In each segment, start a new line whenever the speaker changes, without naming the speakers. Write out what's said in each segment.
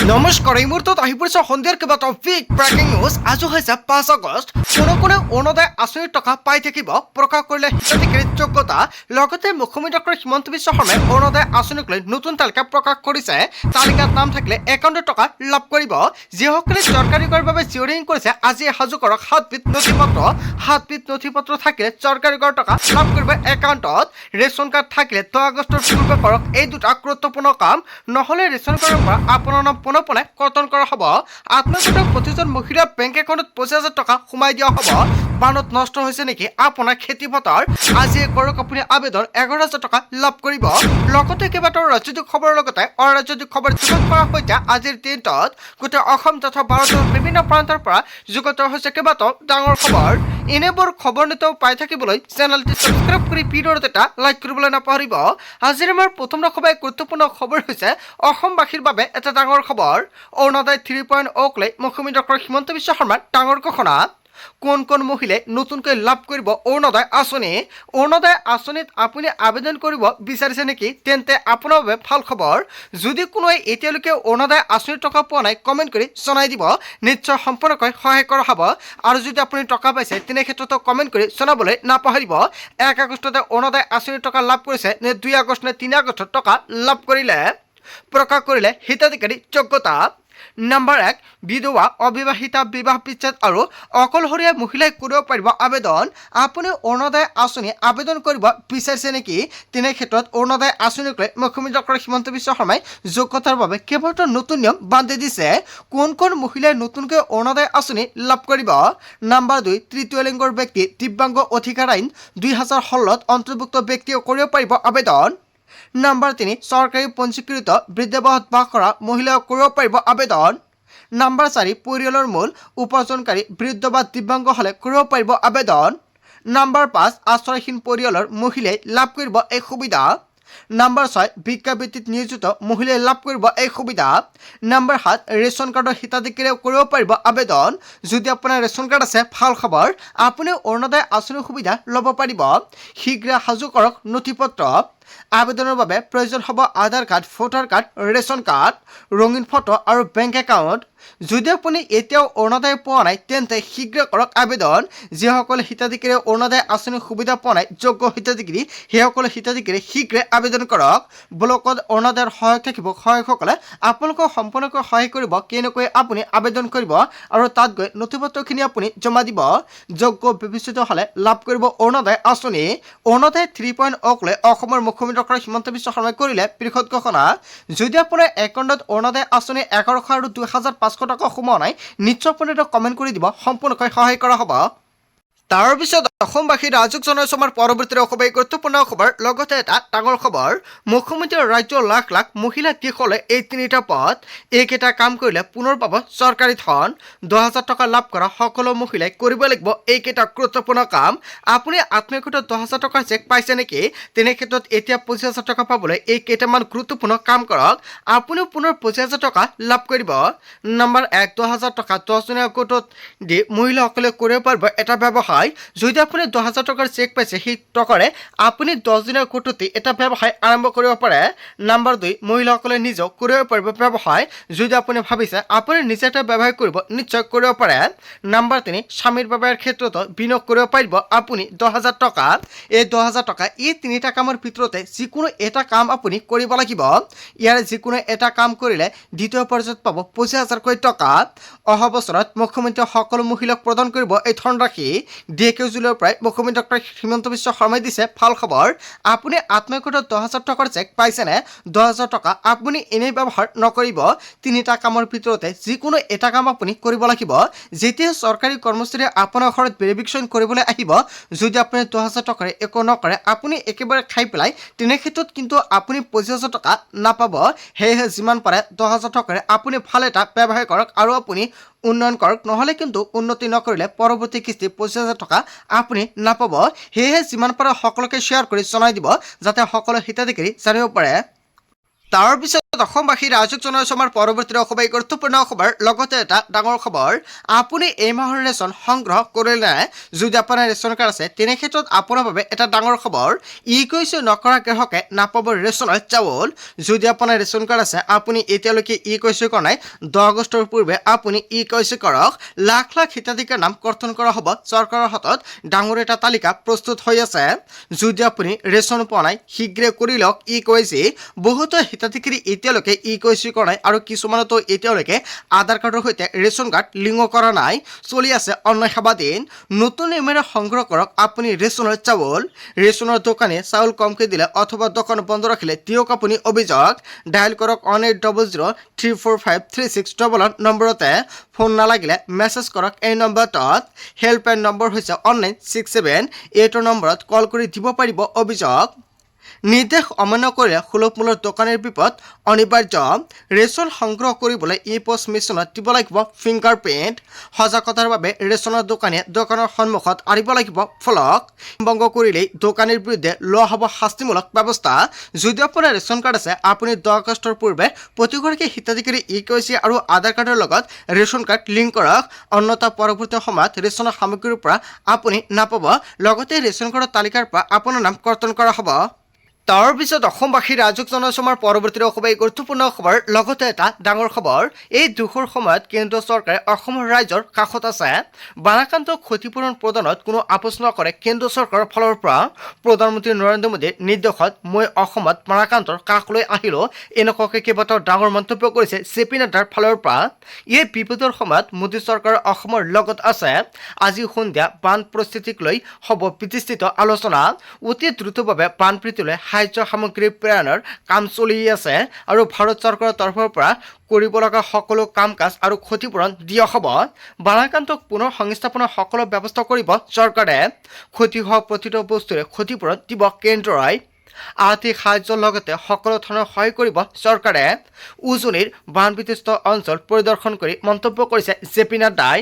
নমস্কাৰ এই মুহূৰ্তত আহি পৰিছে সন্ধিয়াৰ কেইবাটাও বিগ ব্ৰেকিং নিউজ। আজি হৈছে 5 আগষ্ট। কোনে অৰুণোদয় আঁচনিৰ টকা পাই থাকিব প্ৰকাশ কৰিলে হিতাধিকাৰীৰ যোগ্যতা। লগতে মুখ্যমন্ত্ৰী ডক্টৰ হিমন্ত বিশ্ব শৰ্মাই অৰুণোদয় আঁচনিক লৈ নতুন তালিকা প্ৰকাশ কৰিছে। তালিকাত নাম থাকিলে একাউণ্টত টকা লাভ কৰিব। যিসকলে চৰকাৰী কৰৰ বাবে জিঅ'ৰিং কৰিছে আজি সাজু কৰক 7বিধ নথিপত্ৰ। 7বিধ নথিপত্ৰ থাকিলে চৰকাৰী কৰ টকা লাভ কৰিব একাউণ্টত। ৰেচন কাৰ্ড থাকিলে 10 আগষ্টৰ পূৰ্বে কৰক এই দুটা গুৰুত্বপূৰ্ণ কাম। নহ'লে ৰেচন কাৰ্ডৰ পৰা আপোনাৰ নাম পোনে কৰ্তন কৰা হ'ব। আত্মগোট প্ৰতিজন মহিলাৰ বেংক একাউণ্টত 25,000 টকা সোমাই দিয়া হ'ব। বানত নষ্ট হৈছে নেকি আপোনাৰ খেতি পথাৰ? আজি কৰক আপুনি আবেদন 11,000 টকা লাভ কৰিব। লগতে কেইবাটাও ৰাজনৈতিক খবৰৰ লগতে অৰাজনৈতিক খবৰ যোগান কৰাৰ সৈতে আজিৰ দিনটোত গোটেই অসম তথা ভাৰতৰ বিভিন্ন প্ৰান্তৰ পৰা যুগত হৈছে কেইবাটাও ডাঙৰ খবৰ। এনেবোৰ খবৰ নিতৌ পাই থাকিবলৈ চেনেলটি ছাবস্ক্ৰাইব কৰি ভিডিঅ'ত এটা লাইক কৰিবলৈ নাপাহৰিব। আজিৰ আমাৰ প্ৰথম খবৰ গুৰুত্বপূৰ্ণ খবৰ হৈছে অসমবাসীৰ বাবে এটা ডাঙৰ খবৰ। অৰুণোদয় 3.0 লৈ মুখ্যমন্ত্ৰী ডক্টৰ হিমন্ত বিশ্ব শৰ্মাৰ ডাঙৰ ঘোষণা। কোন মহিলাই নতুনকৈ লাভ কৰিব অৰুণোদয় আঁচনি? অৰুণোদয় আঁচনিত আপুনি আবেদন কৰিব বিচাৰিছে নেকি? তেন্তে আপোনাৰ বাবে ভাল খবৰ। যদি কোনোৱে এতিয়ালৈকে অৰুণোদয় আঁচনিৰ টকা পোৱা নাই কমেণ্ট কৰি জনাই দিব, নিশ্চয় সম্পূৰ্ণকৈ সহায় কৰা হ'ব। আৰু যদি আপুনি টকা পাইছে তেনে ক্ষেত্ৰতো কমেণ্ট কৰি জনাবলৈ নাপাহৰিব। 1 আগষ্টতে অৰুণোদয় আঁচনিৰ টকা লাভ কৰিছে নে 2 আগষ্ট নে 3 আগষ্টত টকা লাভ কৰিলে প্ৰকাশ কৰিলে হিতাধিকাৰী যোগ্যতা। নম্বৰ 1, বিধৱা অবিবাহিতা বিবাহ বিচ্ছেদ আৰু অকলশৰীয়া মহিলাই কৰিব পাৰিব আবেদন। আপুনি অৰুণোদয় আঁচনি আবেদন কৰিব বিচাৰিছে নেকি? তেনে ক্ষেত্ৰত অৰুণোদয় আঁচনিক লৈ মুখ্যমন্ত্ৰী ডক্টৰ হিমন্ত বিশ্ব শৰ্মাই যোগ্যতাৰ বাবে কেইবাটাও নতুন নিয়ম বান্ধি দিছে। কোন মহিলাই নতুনকৈ অৰুণোদয় আঁচনি লাভ কৰিব? নম্বৰ 2, তৃতীয় লিংগৰ ব্যক্তি দিব্যাংগ অধিকাৰ আইন 2016ত অন্তৰ্ভুক্ত ব্যক্তিয়ে কৰিব পাৰিব আবেদন। নম্বৰ 3, চৰকাৰী পঞ্জীকৃত বৃদ্ধাৱস্থাত বাস কৰা মহিলাও কৰিব পাৰিব আবেদন। নম্বৰ 4, পৰিয়ালৰ মূল উপাৰ্জনকাৰী বৃদ্ধ বা দিব্যাংগ হ'লে কৰিব পাৰিব আবেদন। নম্বৰ 5, আশ্ৰয়হীন পৰিয়ালৰ মহিলাই লাভ কৰিব এই সুবিধা। নম্বৰ 6, ভিক্ষাবৃত্তিত নিয়োজিত মহিলাই লাভ কৰিব এই সুবিধা। নম্বৰ 7, ৰেচন কাৰ্ডৰ হিতাধিকাৰীয়ে কৰিব পাৰিব আবেদন। যদি আপোনাৰ ৰেচন কাৰ্ড আছে ভাল খবৰ, আপুনি অৰুণোদয় আঁচনিৰ সুবিধা ল'ব পাৰিব। শীঘ্ৰে সাজু কৰক নথিপত্ৰ। আবেদনৰ বাবে প্ৰয়োজন হ'ব Aadhaar card, voter card, ration card, ৰঙীন ফটো আৰু বেংক একাউণ্ট। যদি আপুনি এতিয়াও অৰুণোদয় পোৱা নাই তেন্তে শীঘ্ৰে কৰক আবেদন। যিসকলে হিতাধিকাৰীয়ে অৰুণোদয় আঁচনিৰ সুবিধা পোৱা নাই যোগ্য হিতাধিকাৰী, সেইসকলে হিতাধিকাৰী শীঘ্ৰে আবেদন কৰক। ব্লকত অৰুণোদয়ৰ সহায়ক থাকিব। সহায়কসকলে আপোনালোকক সম্পূৰ্ণকৈ সহায় কৰিব কেনেকৈ আপুনি আবেদন কৰিব আৰু তাত গৈ নথিপত্ৰখিনি আপুনি জমা দিব। যোগ্য বিবেচিত হ'লে লাভ কৰিব অৰুণোদয় আঁচনি। অৰুণোদয় 3.0 লৈ অসমৰ মুখ্যমন্ত্ৰী ডক্টৰ হিমন্ত বিশ্ব শৰ্মাই কৰিলে বৃহৎ ঘোষণা। যদি আপোনাৰ একাউণ্টত অৰুণোদয় আঁচনি 1100 আৰু 2,500 টকা সোমোৱা নাই, নিশ্চয় আপুনি এটা কমেণ্ট কৰি দিব, সম্পূৰ্ণকৈ সহায় কৰা হ'ব। তাৰপিছত অসমবাসী ৰাজক জনাইছো আমাৰ পৰৱৰ্তী অসমৰ গুৰুত্বপূৰ্ণ খবৰ। লগতে এটা ডাঙৰ খবৰ, মুখ্যমন্ত্ৰীয়ে ৰাজ্যৰ লাখ লাখ মহিলা কৃষলে এই 3টা পদ। এইকেইটা কাম কৰিলে পুনৰ পাব চৰকাৰী ধন। 10,000 টকা লাভ কৰা সকলো মহিলাই কৰিব লাগিব এইকেইটা গুৰুত্বপূৰ্ণ কাম। আপুনি আত্মীয়গত 10,000 টকাৰ চেক পাইছে নেকি? তেনে ক্ষেত্ৰত এতিয়া 25,000 টকা পাবলৈ এই কেইটামান গুৰুত্বপূৰ্ণ কাম কৰক। আপুনিও পুনৰ 25,000 টকা লাভ কৰিব। নম্বৰ 1, 10,000 টকা 10 দিনীয়া গোটত দি মহিলাসকলে কৰিব পাৰিব এটা ব্যৱসায়। যদি আপুনি 10,000 টকাৰ চেক পাইছে, সেই টকাৰে আপুনি 10 দিনৰ গোটতে এটা ব্যৱসায় আৰম্ভ কৰিব পাৰে। নম্বৰ 2, মহিলাসকলে নিজেও কৰিব পাৰিব ব্যৱসায়। যদি আপুনি ভাবিছে আপুনি নিজে এটা ব্যৱসায় কৰিব, নিশ্চয় কৰিব পাৰে। নম্বৰ 3, স্বামীৰ ব্যৱসায়ৰ ক্ষেত্ৰতো বিনিয়োগ কৰিব পাৰিব আপুনি 10,000 টকা। এই 10,000 টকা এই 3টা কামৰ ভিতৰতে যিকোনো এটা কাম আপুনি কৰিব লাগিব। ইয়াৰ যিকোনো এটা কাম কৰিলে দ্বিতীয় পৰ্যায়ত পাব 25,000কৈ টকা। অহা বছৰত মুখ্যমন্ত্ৰীয়ে সকলো মহিলাক প্ৰদান কৰিব এই ধনৰাশি। DK জুলাইৰ পৰাই মুখ্যমন্ত্ৰী ডক্টৰ হিমন্ত বিশ্ব শৰ্মাই দিছে ভাল খবৰ। আপুনি আত্মীয়গত 10,000 টকাৰ চেক পাইছেনে? 10,000 টকা আপুনি এনেই ব্যৱহাৰ নকৰিব। 3টা কামৰ ভিতৰতে যিকোনো এটা কাম আপুনি কৰিব লাগিব। যেতিয়া চৰকাৰী কৰ্মচাৰীয়ে আপোনাৰ ঘৰত ভেৰিফিকেশ্যন কৰিবলৈ আহিব, যদি আপুনি 10,000 টকাৰে একো নকৰে, আপুনি একেবাৰে খাই পেলাই, তেনে ক্ষেত্ৰত কিন্তু আপুনি 25,000 টকা নাপাব। সেয়েহে যিমান পাৰে 10,000 টকাৰে আপুনি ভাল এটা ব্যৱসায় কৰক আৰু আপুনি উন্নয়ন কৰক। নহ'লে কিন্তু উন্নতি নকৰিলে পৰৱৰ্তী কিস্তি 25,000 টকা আপুনি নাপাব। সেয়েহে যিমান পাৰে সকলোকে শ্বেয়াৰ কৰি জনাই দিব, যাতে সকলো হিতাধিকাৰী জানিব পাৰে। তাৰপিছত অসমবাসী ৰাইজক জনাইছো আমাৰ পৰৱৰ্তী অসবাই গুৰুত্বপূৰ্ণ খবৰ লগতে এটা ডাঙৰ খবৰ আপুনি এই মাহৰ ৰেচন সংগ্ৰহ কৰিলে যদি আপোনাৰ ৰেচন কাৰ্ড আছে তেনে ক্ষেত্ৰত আপোনাৰ বাবে এটা ডাঙৰ খবৰ ই কৈছে নকৰা গ্ৰাহকে নাপাব ৰেচনৰ চাউল যদি আপোনাৰ ৰেচন কাৰ্ড আছে আপুনি এতিয়ালৈকে ই কৈছে কৰা নাই 10 আগষ্টৰ পূৰ্বে আপুনি ই কৈছে কৰক লাখ লাখ হিতাধিকাৰীৰ নাম কৰ্তন কৰা হ'ব চৰকাৰৰ হাতত ডাঙৰ এটা তালিকা প্ৰস্তুত হৈ আছে যদি আপুনি ৰেচন পোৱা নাই শীঘ্ৰে কৰি লওক ই কৈছে বহুত হিতাধিকাৰী এতিয়ালৈকে ই কৈছে কৰা নাই আৰু কিছুমানতো এতিয়ালৈকে আধাৰ কাৰ্ডৰ সৈতে ৰেচন কাৰ্ড লিংক কৰা নাই চলি আছে অন্য সেৱা দিন নতুন নিয়মেৰে সংগ্ৰহ কৰক আপুনি ৰেচনৰ চাউল ৰেচনৰ দোকানে চাউল কমকৈ দিলে অথবা দোকান বন্ধ ৰাখিলে দিয়ক আপুনি অভিযোগ ডায়াল কৰক 1800345361 নম্বৰতে ফোন নালাগিলে মেছেজ কৰক এই নম্বৰটোত হেল্পলাইন নম্বৰ হৈছে 1967 নম্বৰত কল কৰি দিব পাৰিব অভিযোগ নিৰ্দেশ অমান্য কৰিলে সুলভ মূল্যৰ দোকানীৰ বিপদ অনিবাৰ্য ৰেচন সংগ্ৰহ কৰিবলৈ ই পষ্ট মেচিনত দিব লাগিব ফিংগাৰপ্ৰিণ্ট সজাগতাৰ বাবে ৰেচনৰ দোকানীয়ে দোকানৰ সন্মুখত আনিব লাগিব ফলক ভংগ কৰিলেই দোকানীৰ বিৰুদ্ধে লোৱা হ'ব শাস্তিমূলক ব্যৱস্থা যদি আপোনাৰ ৰেচন কাৰ্ড আছে আপুনি 10 আগষ্টৰ পূৰ্বে প্ৰতিগৰাকী হিতাধিকাৰী ই কৈছে আৰু আধাৰ কাৰ্ডৰ লগত ৰেচন কাৰ্ড লিংক কৰক অন্যথা পৰৱৰ্তী সময়ত ৰেচনৰ সামগ্ৰীৰ পৰা আপুনি নাপাব লগতে ৰেচন কাৰ্ডৰ তালিকাৰ পৰা আপোনাৰ নাম কৰ্তন কৰা হ'ব তাৰ পিছত অসমবাসী ৰাইজক জনাইছো আমাৰ পৰৱৰ্তী অসবাই গুৰুত্বপূৰ্ণ খবৰ লগতে এটা ডাঙৰ খবৰ এই দুখৰ সময়ত কেন্দ্ৰীয় চৰকাৰে অসমৰ ৰাইজৰ কাষত আছে বানাক্ৰান্ত ক্ষতিপূৰণ প্ৰদানত কোনো আপোচ নকৰে কেন্দ্ৰীয় চৰকাৰৰ ফালৰ পৰা প্ৰধানমন্ত্ৰী নৰেন্দ্ৰ মোদীৰ নিৰ্দেশত মই অসমত বানাক্ৰান্তৰ কাষলৈ আহিলো এনেকুৱাকৈ কেইবাটাও ডাঙৰ মন্তব্য কৰিছে জে পি নাড্ডাৰ ফালৰ পৰা এই বিপদৰ সময়ত মোদী চৰকাৰ অসমৰ লগত আছে আজি সন্ধিয়া বান পৰিস্থিতিক লৈ হ'ব প্ৰতিষ্ঠিত আলোচনা অতি দ্ৰুতভাৱে বানপীড়িতলৈ সাহায্য সামগ্ৰী প্ৰেৰণৰ কাম চলি আছে আৰু ভাৰত চৰকাৰৰ তৰফৰ পৰা কৰিব লগা সকলো কাম কাজ আৰু ক্ষতিপূৰণ দিয়া হ'ব বানাক্ৰান্তক পুনৰ সংস্থাপনৰ সকলো ব্যৱস্থা কৰিব চৰকাৰে ক্ষতি হোৱা প্ৰতিটো বস্তুৰে ক্ষতিপূৰণ দিব কেন্দ্ৰই আৰ্থিক সাহায্যৰ লগতে সকলো ধৰণৰ সহায় কৰিব চৰকাৰে উজনিৰ বানবিধ্বস্ত অঞ্চল পৰিদৰ্শন কৰি মন্তব্য কৰিছে জে পি নাড্ডাই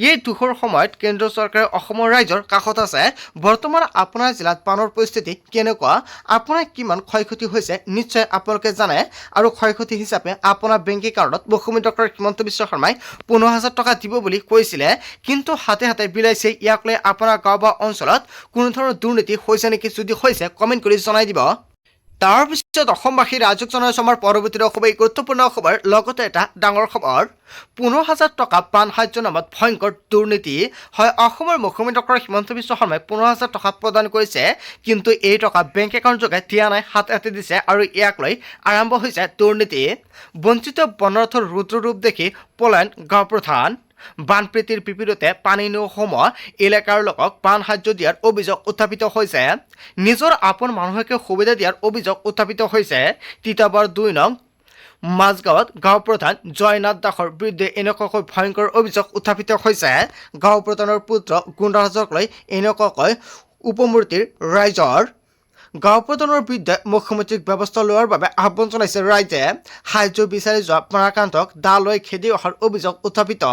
এই দুখৰ সময়ত কেন্দ্ৰীয় চৰকাৰে অসমৰ ৰাইজৰ কাষত আছে বৰ্তমান আপোনাৰ জিলাত বানৰ পৰিস্থিতি কেনেকুৱা আপোনাৰ কিমান ক্ষয়ক্ষতি হৈছে নিশ্চয় আপোনালোকে জানে আৰু ক্ষয়ক্ষতি হিচাপে আপোনাৰ বেংক একাউণ্টত মুখ্যমন্ত্ৰী ডক্টৰ হিমন্ত বিশ্ব শৰ্মাই 15,000 টকা দিব বুলি কৈছিলে কিন্তু হাতে হাতে বিলাইছে ইয়াক লৈ আপোনাৰ গাঁও বা অঞ্চলত কোনো ধৰণৰ দুৰ্নীতি হৈছে নেকি যদি হৈছে কমেণ্ট কৰি জনাই দিব তাৰ পিছত অসমবাসী ৰাইজক জনাইছো আমাৰ পৰৱৰ্তী অসবাই গুৰুত্বপূৰ্ণ খবৰ লগতে এটা ডাঙৰ খবৰ 15,000 টকা প্ৰাণ সাহায্য নামত ভয়ংকৰ দুৰ্নীতি হয় অসমৰ মুখ্যমন্ত্ৰী ডক্টৰ হিমন্ত বিশ্ব শৰ্মাই 15,000 টকা প্ৰদান কৰিছে কিন্তু এই টকা বেংক একাউণ্ট যোগে দিয়া নাই হাতে হাতে দিছে আৰু ইয়াক লৈ আৰম্ভ হৈছে দুৰ্নীতি বঞ্চিত বনৰথৰ ৰুদ্ৰৰূপ দেখি পলায়ন গাঁও প্ৰধান বানপীড়িতৰ বিপৰীতে পানী নোসোমোৱা এলেকাৰ লোকক প্ৰাণ সাহায্য দিয়াৰ অভিযোগ উত্থাপিত হৈছে নিজৰ আপোন মানুহকে সুবিধা দিয়াৰ অভিযোগ উত্থাপিত হৈছে তিতাবৰ 2 নং মাজগাঁৱত গাঁও প্ৰধান জয়নাথ দাসৰ বিৰুদ্ধে এনেকুৱাকৈ ভয়ংকৰ অভিযোগ উত্থাপিত হৈছে গাঁও প্ৰধানৰ পুত্ৰ গুণ্ডৰাজক লৈ এনেকুৱাকৈ উপমূৰ্তিৰ ৰাইজৰ গাঁও প্ৰধানৰ বিৰুদ্ধে মুখ্যমন্ত্ৰীক ব্যৱস্থা লোৱাৰ বাবে আহ্বান জনাইছে ৰাইজে সাহায্য বিচাৰি যোৱা বানাক্ৰান্তক দা লৈ খেদি অহাৰ অভিযোগ উত্থাপিত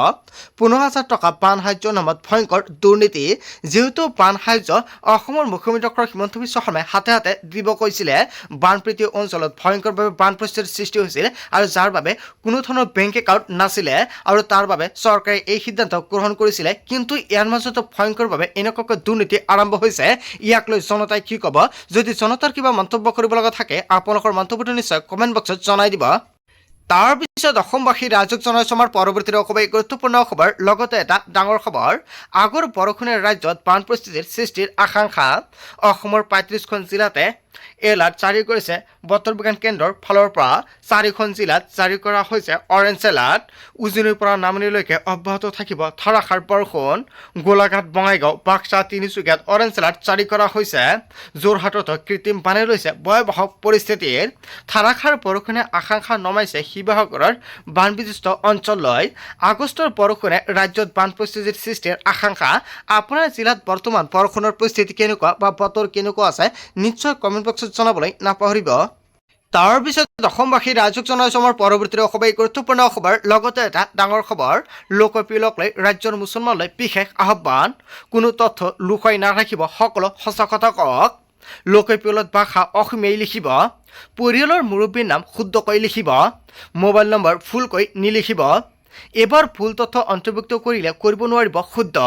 15,000 টকা প্ৰাণ সাহায্য নামত ভয়ংকৰ দুৰ্নীতি যেহেতু প্ৰাণ সাহায্য অসমৰ মুখ্যমন্ত্ৰী ডক্টৰ হিমন্ত বিশ্ব শৰ্মাই হাতে হাতে দিব কৈছিলে বানপীড়িত অঞ্চলত ভয়ংকৰভাৱে বান পৰিস্থিতিৰ সৃষ্টি হৈছিল আৰু যাৰ বাবে কোনো ধৰণৰ বেংক একাউণ্ট নাছিলে আৰু তাৰ বাবে চৰকাৰে এই সিদ্ধান্ত গ্ৰহণ কৰিছিলে কিন্তু ইয়াৰ মাজতো ভয়ংকৰভাৱে এনেকুৱাকৈ দুৰ্নীতি আৰম্ভ হৈছে ইয়াক লৈ জনতাই কি ক'ব যদি জনতাৰ কিবা মন্তব্য কৰিব লগা থাকে আপোনালোকৰ মন্তব্যটো নিশ্চয় কমেণ্ট বক্সত জনাই দিব তাৰ পিছত অসমবাসী ৰাইজক জনাইছো আমাৰ পৰৱৰ্তী অসবাই গুৰুত্বপূৰ্ণ খবৰ লগতে এটা ডাঙৰ খবৰ আগৰ বৰষুণে ৰাজ্যত বান পৰিস্থিতিৰ সৃষ্টিৰ আশংকা অসমৰ 35খন জিলাতে এলাৰ্ট জাৰি কৰিছে বতৰ বিজ্ঞান কেন্দ্ৰৰ ফালৰ পৰা 4খন জিলাত জাৰি কৰা হৈছে অৰেঞ্জ এলাৰ্ট উজনিৰ পৰা নামনিলৈকে অব্যাহত থাকিব ধাৰাসাৰ বৰষুণ গোলাঘাট বঙাইগাঁও বাক্সা তিনিচুকীয়াত অৰেঞ্জ এলাৰ্ট জাৰি কৰা হৈছে যোৰহাটত কৃত্ৰিম বানে লৈছে ভয়াৱহ পৰিস্থিতিৰ ধাৰাসাৰ বৰষুণে আশংকা নমাইছে শিৱসাগৰৰ বানবিধ্বস্ত অঞ্চললৈ আগষ্টৰ বৰষুণে ৰাজ্যত বান পৰিস্থিতিৰ সৃষ্টিৰ আশংকা আপোনাৰ জিলাত বৰ্তমান বৰষুণৰ পৰিস্থিতি কেনেকুৱা বা বতৰ কেনেকুৱা আছে নিশ্চয় কমেণ্ট বক্সত জনাবলৈ নাপাহৰিব তাৰ পিছত অসমবাসী ৰাইজক জনাইছো আমাৰ পৰৱৰ্তী অসবাই গুৰুত্বপূৰ্ণ খবৰ লগতে এটা ডাঙৰ খবৰ লোকপ্ৰিয়ক লৈ ৰাজ্যৰ মুছলমানলৈ বিশেষ আহ্বান কোনো তথ্য লুকাই নাৰাখিব সকলো সঁচা কথা কওক লোকপিয়লত ভাষা অসমীয়াই লিখিব পৰিয়ালৰ মুৰব্বীৰ নাম শুদ্ধকৈ লিখিব মোবাইল নম্বৰ ভুলকৈ নিলিখিব এবাৰ ভুল তথ্য অন্তৰ্ভুক্ত কৰিলে কৰিব নোৱাৰিব শুদ্ধ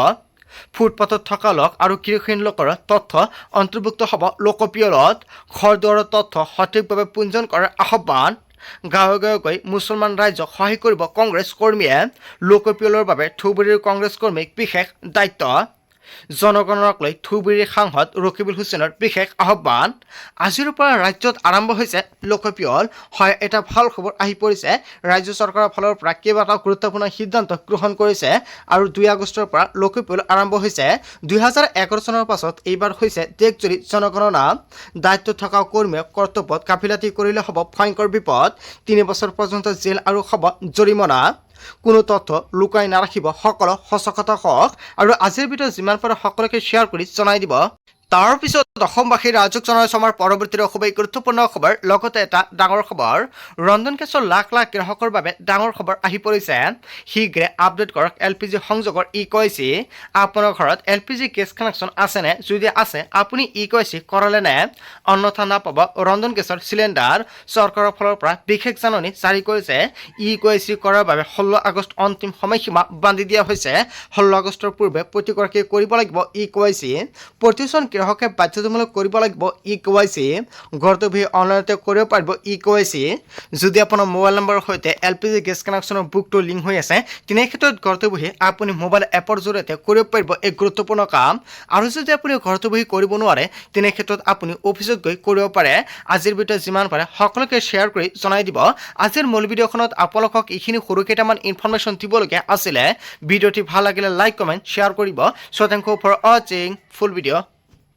ফুটপাথত থকা লোক আৰু কৃষিহীন লোকৰ তথ্য অন্তৰ্ভুক্ত হ'ব লোকপিয়লত ঘৰ দুৱাৰৰ তথ্য সঠিকভাৱে পঞ্জীয়ন কৰাৰ আহ্বান গাঁৱে গাঁৱে গৈ মুছলমান ৰাইজক সহায় কৰিব কংগ্ৰেছ কৰ্মীয়ে লোকপিয়লৰ বাবে ধুবুৰীৰ কংগ্ৰেছ কৰ্মীক বিশেষ দায়িত্ব জনগণক লৈ ধুবুৰীৰ সাংসদ ৰকিবুল হুছেইনৰ বিশেষ আহ্বান আজিৰ পৰা ৰাজ্যত আৰম্ভ হৈছে লোকপিয়ল হয় এটা ভাল খবৰ আহি পৰিছে ৰাজ্য চৰকাৰৰ ফালৰ পৰা কেইবাটাও গুৰুত্বপূৰ্ণ সিদ্ধান্ত গ্ৰহণ কৰিছে আৰু 2 আগষ্টৰ পৰা লোকপিয়ল আৰম্ভ হৈছে 2011 চনৰ পাছত এইবাৰ হৈছে দেশজুৰি জনগণনা দায়িত্ব থকা কৰ্মীয়ে কৰ্তব্যত গাফিলতি কৰিলে হ'ব ভয়ংকৰ বিপদ 3 বছৰ পৰ্যন্ত জেল আৰু হ'ব জৰিমনা কোনো তথ্য লুকাই নাৰাখিব সকলো সঁচা হওক আৰু আজিৰ ভিডিঅ' যিমান পাৰে সকলোকে শ্বেয়াৰ কৰি জনাই দিব তাৰ পিছত অসমবাসী ৰাজক জনাই আমাৰ পৰৱৰ্তী খুবেই গুৰুত্বপূৰ্ণ খবৰ লগতে এটা ডাঙৰ খবৰ ৰন্ধন গেছৰ লাখ লাখ গ্ৰাহকৰ বাবে ডাঙৰ খবৰ আহি পৰিছে শীঘ্ৰে আপডেট কৰক এলপিজি সংযোগৰ ইকোৱাইচি আপোনাৰ ঘৰত এলপিজি গেছ কানেকশ্যন আছেনে যদি আছে আপুনি ইকোৱাইচি কৰালে নে অন্যথা নাপাব ৰন্ধন গেছৰ চিলিণ্ডাৰ চৰকাৰৰ ফালৰ পৰা বিশেষ জাননী জাৰি কৰিছে ইকোৱাইচি কৰাৰ বাবে 16 আগষ্ট অন্তিম সময়সীমা বান্ধি দিয়া হৈছে 16 আগষ্টৰ পূৰ্বে প্ৰতিগৰাকীয়ে কৰিব লাগিব ইকোৱাইচি প্ৰতিজন গ্ৰাহকে বাধ্যতামূলক কৰিব লাগিব ইকোৱাইচি ঘৰতে বহি অনলাইনতে কৰিব পাৰিব ইকোৱাইচি যদি আপোনাৰ মোবাইল নম্বৰৰ সৈতে এলপিজি গেছ কানেকশ্যনৰ বুকটো লিংক হৈ আছে তেনে ক্ষেত্ৰত ঘৰতে বহি আপুনি মোবাইল এপৰ জৰিয়তে কৰিব পাৰিব এই গুৰুত্বপূৰ্ণ কাম আৰু যদি আপুনি ঘৰতে বহি কৰিব নোৱাৰে তেনে ক্ষেত্ৰত আপুনি অফিচত গৈ কৰিব পাৰে আজিৰ ভিডিঅ' যিমান পাৰে সকলোকে শ্বেয়াৰ কৰি জনাই দিব আজিৰ মূল ভিডিঅ'খনত আপোনালোকক এইখিনি সৰু কেইটামান ইনফৰমেশ্যন দিবলগীয়া আছিলে ভিডিঅ'টি ভাল লাগিলে লাইক কমেণ্ট শ্বেয়াৰ কৰিব সো থেংক ইউ ফৰ ৱাচিং ফুল ভিডিঅ'